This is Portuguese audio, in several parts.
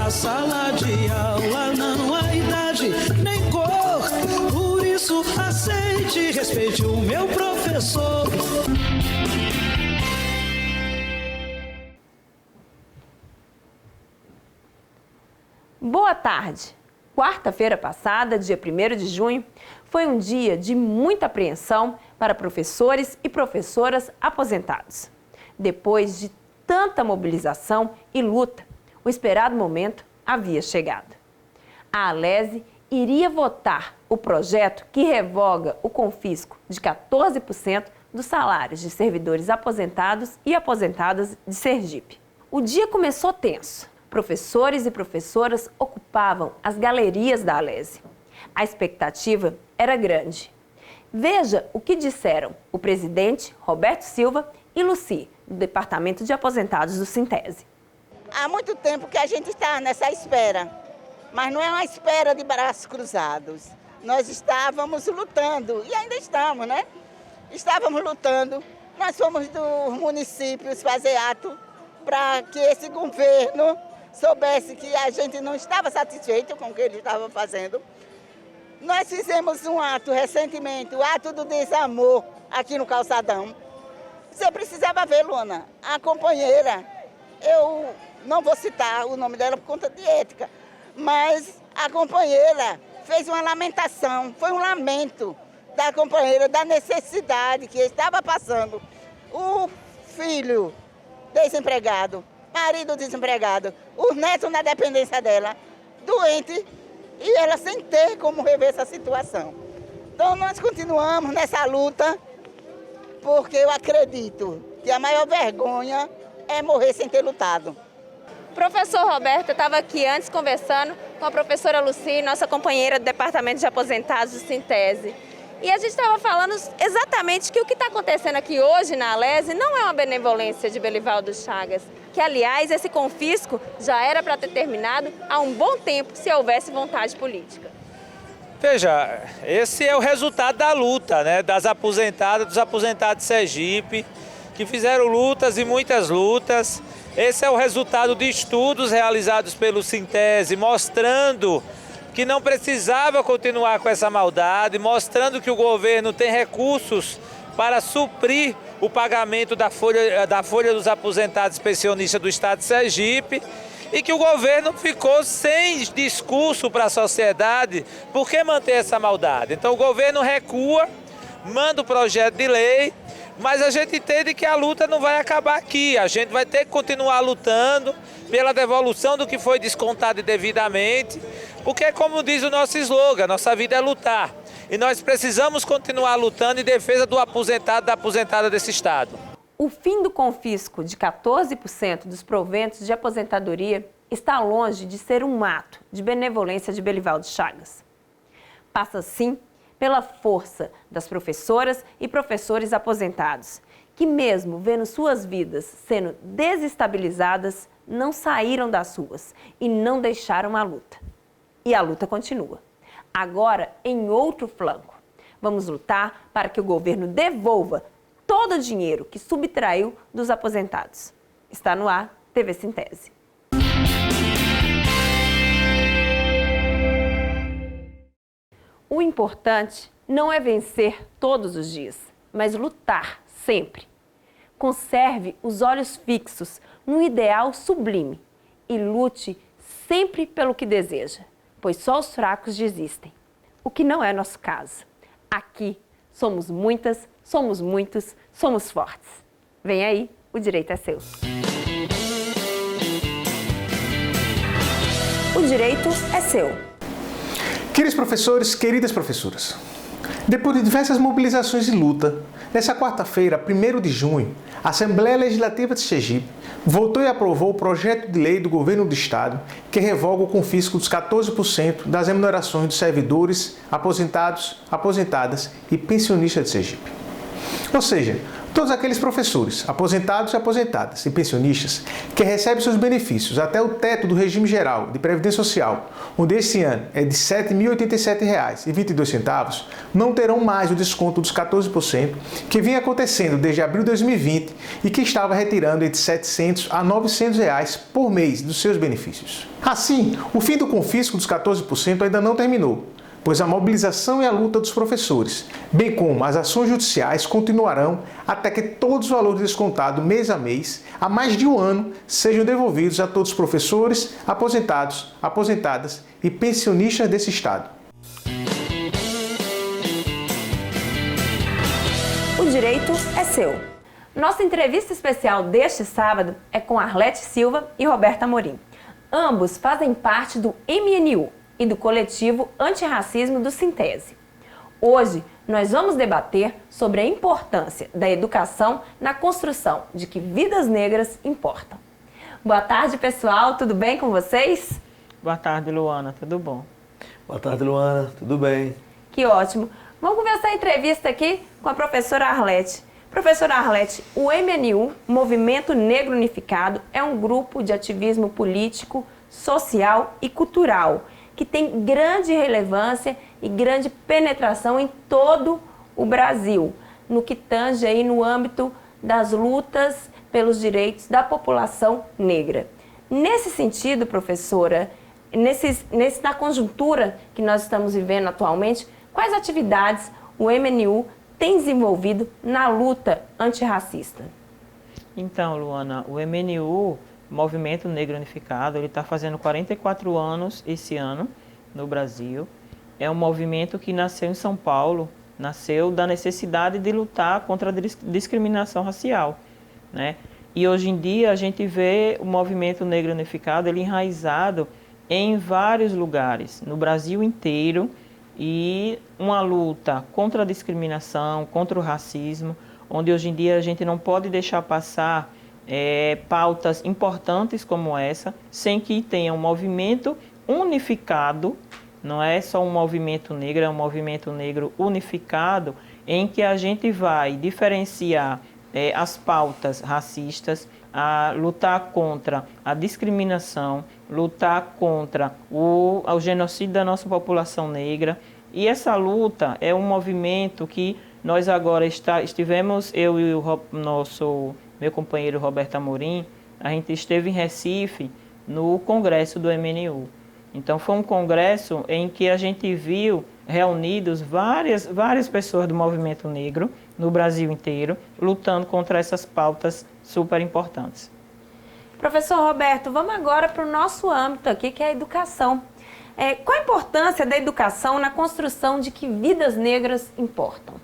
Na sala de aula não há idade nem cor, por isso aceite e respeite o meu professor. Boa tarde! Quarta-feira passada, dia 1º de junho, foi um dia de muita apreensão para professores e professoras aposentados. Depois de tanta mobilização e luta, o esperado momento havia chegado. A Alese iria votar o projeto que revoga o confisco de 14% dos salários de servidores aposentados e aposentadas de Sergipe. O dia começou tenso. Professores e professoras ocupavam as galerias da Alese. A expectativa era grande. Veja o que disseram o presidente Roberto Silva e Luci, do Departamento de Aposentados do Sintese. Há muito tempo que a gente está nessa espera, mas não é uma espera de braços cruzados. Nós estávamos lutando, e ainda estamos, né? Estávamos lutando. Nós fomos dos municípios fazer ato para que esse governo soubesse que a gente não estava satisfeito com o que ele estava fazendo. Nós fizemos um ato recentemente, o ato do desamor aqui no Calçadão. Você precisava ver, Luana, a companheira, eu não vou citar o nome dela por conta de ética, mas a companheira fez uma lamentação, foi um lamento da companheira, da necessidade que estava passando. O filho desempregado, marido desempregado, os netos na dependência dela, doente, e ela sem ter como rever essa situação. Então nós continuamos nessa luta, porque eu acredito que a maior vergonha é morrer sem ter lutado. Professor Roberto, eu estava aqui antes conversando com a professora Luci, nossa companheira do Departamento de Aposentados do Sintese. E a gente estava falando exatamente que o que está acontecendo aqui hoje na Alese não é uma benevolência de Belivaldo Chagas, que, aliás, esse confisco já era para ter terminado há um bom tempo se houvesse vontade política. Veja, esse é o resultado da luta, né, das aposentadas, dos aposentados de Sergipe, que fizeram lutas e muitas lutas. Esse é o resultado de estudos realizados pelo Sintese, mostrando que não precisava continuar com essa maldade, mostrando que o governo tem recursos para suprir o pagamento da folha dos aposentados pensionistas do estado de Sergipe, e que o governo ficou sem discurso para a sociedade. Por que manter essa maldade? Então o governo recua, manda o projeto de lei, mas a gente entende que a luta não vai acabar aqui. A gente vai ter que continuar lutando pela devolução do que foi descontado devidamente, porque, como diz o nosso slogan, nossa vida é lutar. E nós precisamos continuar lutando em defesa do aposentado e da aposentada desse estado. O fim do confisco de 14% dos proventos de aposentadoria está longe de ser um ato de benevolência de Belivaldo Chagas. Passa, sim, pela força das professoras e professores aposentados, que mesmo vendo suas vidas sendo desestabilizadas, não saíram das ruas e não deixaram a luta. E a luta continua. Agora, em outro flanco, vamos lutar para que o governo devolva todo o dinheiro que subtraiu dos aposentados. Está no ar, TV Sintese. O importante não é vencer todos os dias, mas lutar sempre. Conserve os olhos fixos num ideal sublime e lute sempre pelo que deseja, pois só os fracos desistem, o que não é nosso caso. Aqui somos muitas, somos muitos, somos fortes. Vem aí, o direito é seu. O direito é seu. Queridos professores, queridas professoras, depois de diversas mobilizações e luta, nessa quarta-feira, 1º de junho, a Assembleia Legislativa de Sergipe votou e aprovou o projeto de lei do Governo do Estado que revoga o confisco dos 14% das remunerações dos servidores, aposentados, aposentadas e pensionistas de Sergipe. Ou seja, Todos aqueles professores, aposentados e aposentadas e pensionistas que recebem seus benefícios até o teto do regime geral de Previdência Social, onde este ano é de R$ 7.087,22, não terão mais o desconto dos 14% que vinha acontecendo desde abril de 2020 e que estava retirando entre R$ 700 a R$ 900 por mês dos seus benefícios. Assim, o fim do confisco dos 14% ainda não terminou, pois a mobilização e a luta dos professores, bem como as ações judiciais, continuarão até que todos os valores descontados mês a mês, há mais de um ano, sejam devolvidos a todos os professores, aposentados, aposentadas e pensionistas desse Estado. O direito é seu. Nossa entrevista especial deste sábado é com Arlete Silva e Roberta Amorim. Ambos fazem parte do MNU e do coletivo antirracismo do Sintese. Hoje, nós vamos debater sobre a importância da educação na construção de que vidas negras importam. Boa tarde, pessoal. Tudo bem com vocês? Boa tarde, Luana. Tudo bom? Boa tarde, Luana. Tudo bem? Que ótimo. Vamos começar a entrevista aqui com a professora Arlete. Professora Arlete, o MNU, Movimento Negro Unificado, é um grupo de ativismo político, social e cultural que tem grande relevância e grande penetração em todo o Brasil, no que tange aí no âmbito das lutas pelos direitos da população negra. Nesse sentido, professora, na conjuntura que nós estamos vivendo atualmente, quais atividades o MNU tem desenvolvido na luta antirracista? Então, Luana, o MNU, Movimento Negro Unificado, ele está fazendo 44 anos esse ano no Brasil. É um movimento que nasceu em São Paulo, nasceu da necessidade de lutar contra a discriminação racial, né? E hoje em dia a gente vê o Movimento Negro Unificado ele enraizado em vários lugares, no Brasil inteiro, e uma luta contra a discriminação, contra o racismo, onde hoje em dia a gente não pode deixar passar pautas importantes como essa, sem que tenha um movimento unificado, não é só um movimento negro, é um movimento negro unificado, em que a gente vai diferenciar as pautas racistas, a lutar contra a discriminação, lutar contra o genocídio da nossa população negra. E essa luta é um movimento que nós agora estivemos, eu e meu companheiro Roberto Amorim, a gente esteve em Recife no congresso do MNU. Então foi um congresso em que a gente viu reunidos várias pessoas do movimento negro no Brasil inteiro, lutando contra essas pautas super importantes. Professor Roberto, vamos agora para o nosso âmbito aqui, que é a educação. Qual a importância da educação na construção de que vidas negras importam?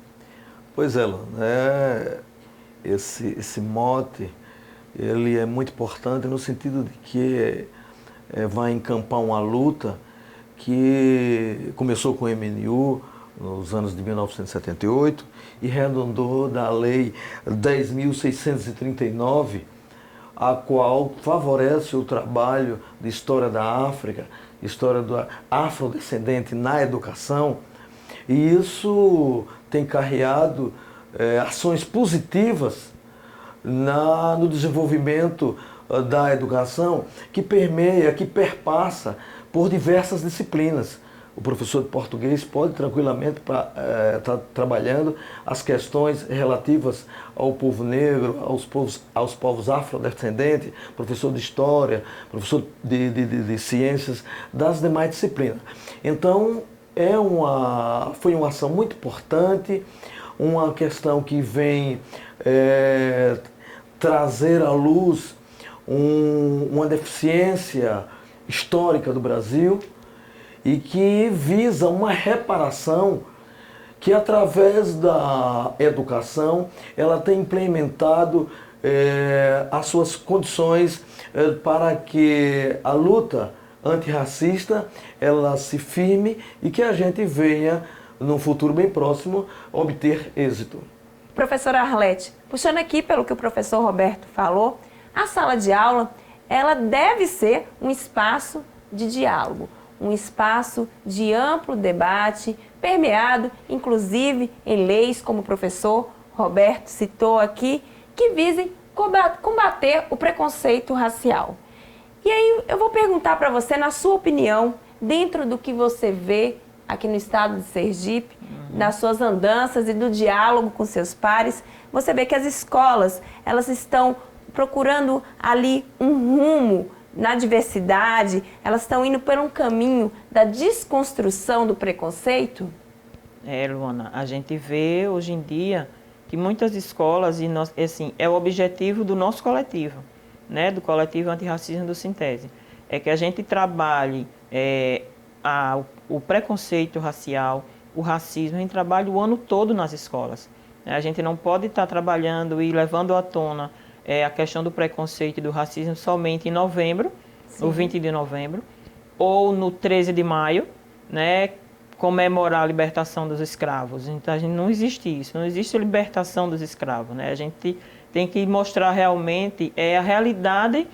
Pois é, Luana, esse mote ele é muito importante no sentido de que vai encampar uma luta que começou com o MNU nos anos de 1978 e redundou da Lei 10.639, a qual favorece o trabalho de história da África, história do afrodescendente na educação, e isso tem carreado ações positivas no desenvolvimento da educação, que permeia, que perpassa por diversas disciplinas. O professor de português pode tranquilamente estar trabalhando as questões relativas ao povo negro, aos povos afrodescendentes, professor de história, professor de ciências, das demais disciplinas. Então, foi uma ação muito importante, uma questão que vem trazer à luz uma deficiência histórica do Brasil e que visa uma reparação que, através da educação, ela tem implementado as suas condições para que a luta antirracista ela se firme e que a gente venha, num futuro bem próximo, obter êxito. Professora Arlete, puxando aqui pelo que o professor Roberto falou, a sala de aula ela deve ser um espaço de diálogo, um espaço de amplo debate, permeado, inclusive, em leis, como o professor Roberto citou aqui, que visem combater o preconceito racial. E aí eu vou perguntar para você, na sua opinião, dentro do que você vê aqui no estado de Sergipe, nas suas andanças e do diálogo com seus pares, você vê que as escolas, elas estão procurando ali um rumo na diversidade, elas estão indo por um caminho da desconstrução do preconceito? Luana, a gente vê hoje em dia que muitas escolas, e nós, assim, é o objetivo do nosso coletivo, né, do coletivo Antirracismo do Sintese, é que a gente trabalhe o preconceito racial, o racismo, a gente trabalha o ano todo nas escolas. A gente não pode estar trabalhando e levando à tona a questão do preconceito e do racismo somente em novembro, no 20 de novembro, ou no 13 de maio, né, comemorar a libertação dos escravos. Então, não existe isso, não existe a libertação dos escravos, né? A gente tem que mostrar realmente a realidade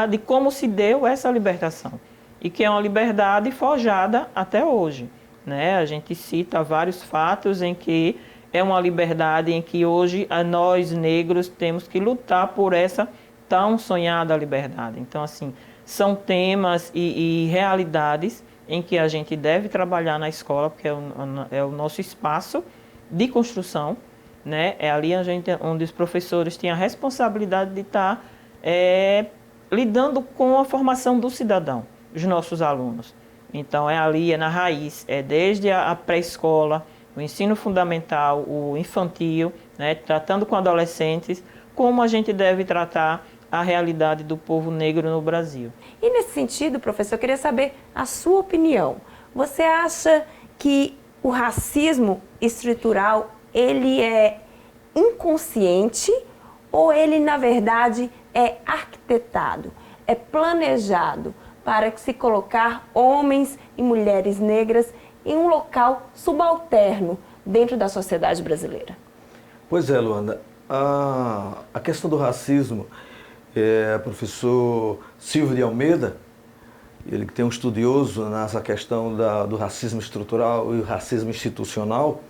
de como se deu essa libertação, e que é uma liberdade forjada até hoje, né? A gente cita vários fatos em que é uma liberdade em que hoje nós negros temos que lutar por essa tão sonhada liberdade. Então, assim, são temas e realidades em que a gente deve trabalhar na escola, porque é o nosso espaço de construção, né? É ali onde os professores têm a responsabilidade de estar lidando com a formação do cidadão, os nossos alunos. Então, é ali, é na raiz, é desde a pré-escola, o ensino fundamental, o infantil, né, tratando com adolescentes, como a gente deve tratar a realidade do povo negro no Brasil. E nesse sentido, professor, eu queria saber a sua opinião. Você acha que o racismo estrutural, ele é inconsciente ou ele, na verdade, é arquitetado, é planejado para se colocar homens e mulheres negras em um local subalterno dentro da sociedade brasileira? Pois é, Luana. A questão do racismo, professor Silvio de Almeida, ele que tem um estudioso nessa questão do racismo estrutural e o racismo institucional,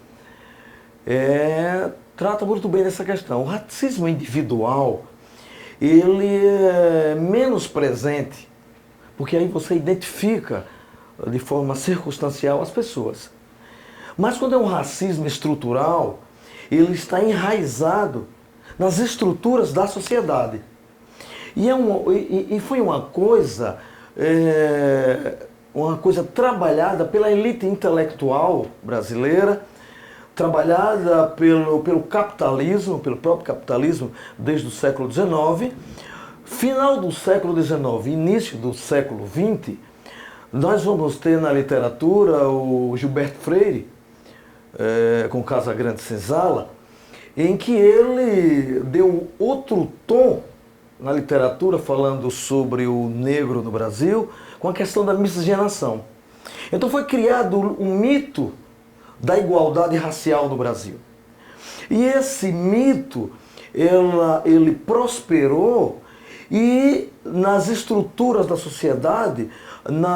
trata muito bem dessa questão. O racismo individual, ele é menos presente, porque aí você identifica de forma circunstancial as pessoas. Mas quando é um racismo estrutural, ele está enraizado nas estruturas da sociedade. E foi uma coisa trabalhada pela elite intelectual brasileira, trabalhada pelo capitalismo, pelo próprio capitalismo, desde o século XIX. Final do século XIX, início do século XX, nós vamos ter na literatura o Gilberto Freire, com Casagrande Senzala, em que ele deu outro tom na literatura, falando sobre o negro no Brasil, com a questão da miscigenação. Então foi criado um mito da igualdade racial no Brasil. E esse mito, ele prosperou, e nas estruturas da sociedade,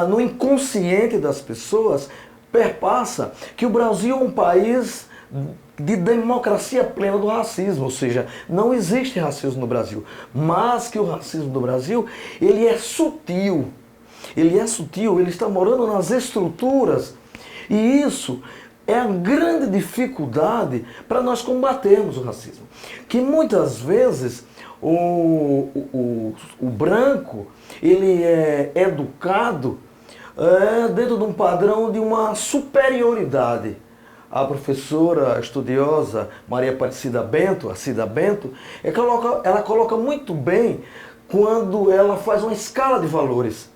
no inconsciente das pessoas, perpassa que o Brasil é um país de democracia plena do racismo, ou seja, não existe racismo no Brasil, mas que o racismo do Brasil, ele é sutil, ele está morando nas estruturas, e isso é a grande dificuldade para nós combatermos o racismo, que muitas vezes o branco, ele é educado dentro de um padrão de uma superioridade. A professora estudiosa Maria Aparecida Bento, a Cida Bento, ela coloca muito bem quando ela faz uma escala de valores.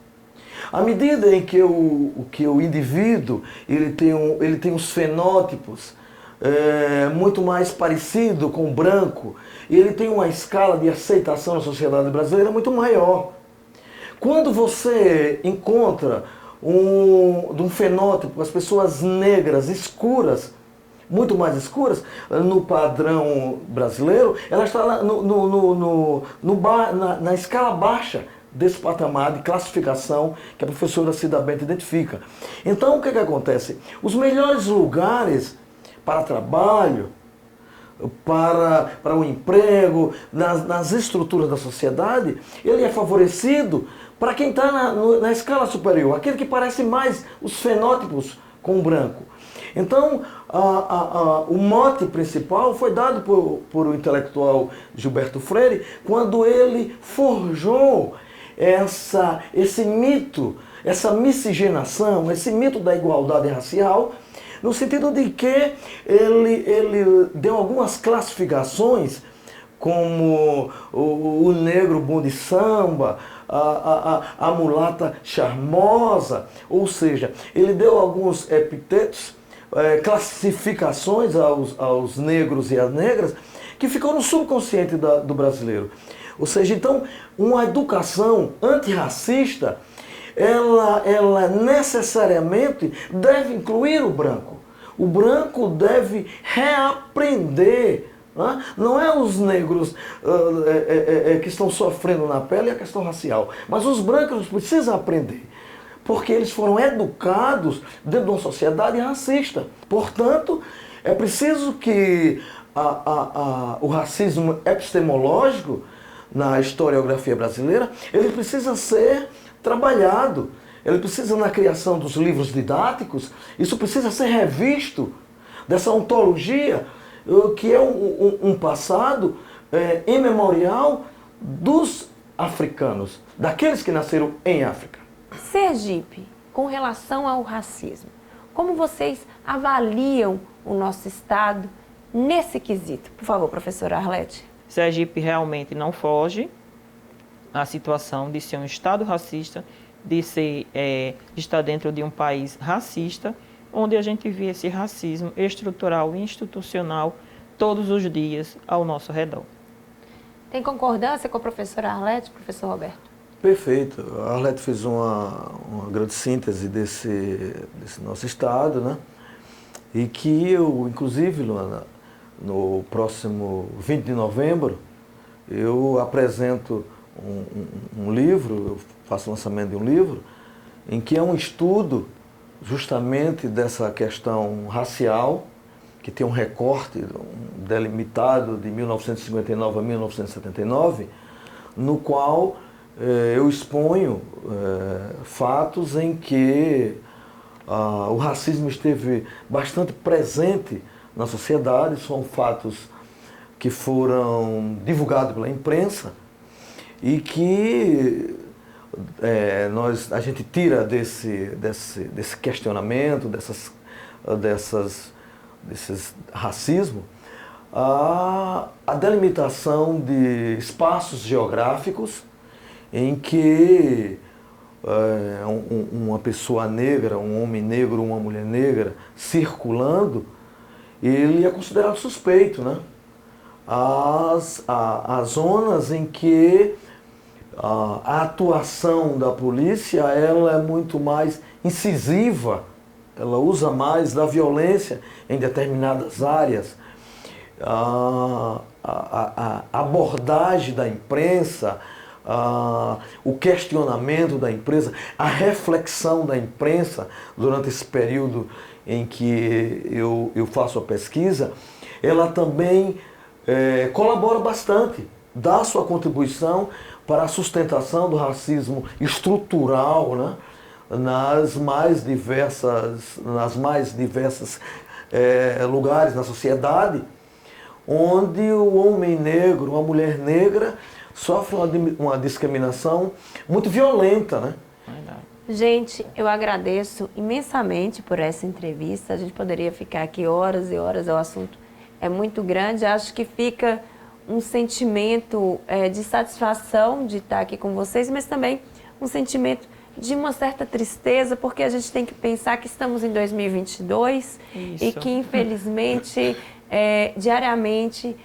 À medida em que o indivíduo ele tem os fenótipos muito mais parecido com o branco, ele tem uma escala de aceitação na sociedade brasileira muito maior. Quando você encontra um fenótipo, as pessoas negras, escuras, muito mais escuras, no padrão brasileiro, ela está na escala baixa desse patamar de classificação que a professora Cida Bento identifica. Então, o que acontece? Os melhores lugares para trabalho para o emprego, nas estruturas da sociedade, ele é favorecido para quem está na escala superior, aquele que parece mais os fenótipos com o branco. Então, o mote principal foi dado por o intelectual Gilberto Freire, quando ele forjou esse mito, essa miscigenação, esse mito da igualdade racial, no sentido de que ele deu algumas classificações, como o negro bom de samba, a mulata charmosa, ou seja, ele deu alguns epitetos, classificações aos negros e às negras, que ficou no subconsciente do brasileiro. Ou seja, então, uma educação antirracista, ela necessariamente deve incluir o branco. O branco deve reaprender. Não é os negros que estão sofrendo na pele a questão racial, mas os brancos precisam aprender, porque eles foram educados dentro de uma sociedade racista. Portanto, é preciso que o racismo epistemológico na historiografia brasileira, ele precisa ser trabalhado, ele precisa na criação dos livros didáticos, isso precisa ser revisto dessa ontologia, que é um passado imemorial dos africanos, daqueles que nasceram em África. Sergipe, com relação ao racismo, como vocês avaliam o nosso estado nesse quesito? Por favor, professora Arlete. Sergipe realmente não foge à situação de ser um estado racista, de estar dentro de um país racista, onde a gente vê esse racismo estrutural e institucional todos os dias ao nosso redor. Tem concordância com a professora Arlete, professor Roberto? Perfeito. A Arlete fez uma grande síntese desse nosso estado, né? E que eu, inclusive, Luana, no próximo 20 de novembro, eu apresento um livro, eu faço o lançamento de um livro, em que é um estudo justamente dessa questão racial, que tem um recorte delimitado de 1959 a 1979, no qual eu exponho fatos em que o racismo esteve bastante presente na sociedade. São fatos que foram divulgados pela imprensa e que a gente tira desse questionamento, desses racismo, a delimitação de espaços geográficos em que uma pessoa negra, um homem negro, uma mulher negra circulando, ele é considerado suspeito, né? As zonas em que a atuação da polícia ela é muito mais incisiva, ela usa mais da violência em determinadas áreas, a abordagem da imprensa, o questionamento da imprensa, a reflexão da imprensa durante esse período em que eu faço a pesquisa, ela também colabora bastante, dá sua contribuição para a sustentação do racismo estrutural, né? nas mais diversas lugares na sociedade, onde o homem negro, a mulher negra, sofre uma discriminação muito violenta, né? Gente, eu agradeço imensamente por essa entrevista. A gente poderia ficar aqui horas e horas, o assunto é muito grande. Acho que fica um sentimento de satisfação de estar aqui com vocês, mas também um sentimento de uma certa tristeza, porque a gente tem que pensar que estamos em 2022 e que, infelizmente, diariamente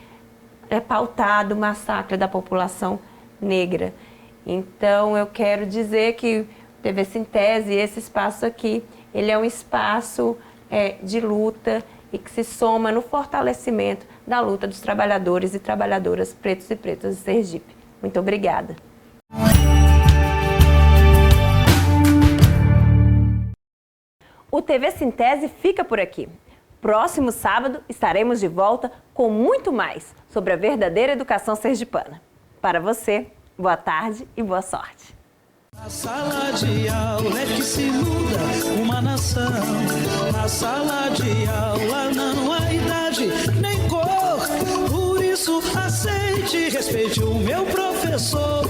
é pautado o massacre da população negra. Então, eu quero dizer que o TV Sintese, esse espaço aqui, ele é um espaço de luta e que se soma no fortalecimento da luta dos trabalhadores e trabalhadoras pretos e pretas de Sergipe. Muito obrigada. O TV Sintese fica por aqui. Próximo sábado estaremos de volta com muito mais sobre a verdadeira educação sergipana. Para você, boa tarde e boa sorte. Na sala de aula é que se muda uma nação. Na sala de aula não há idade nem cor. Por isso aceite e respeite o meu professor.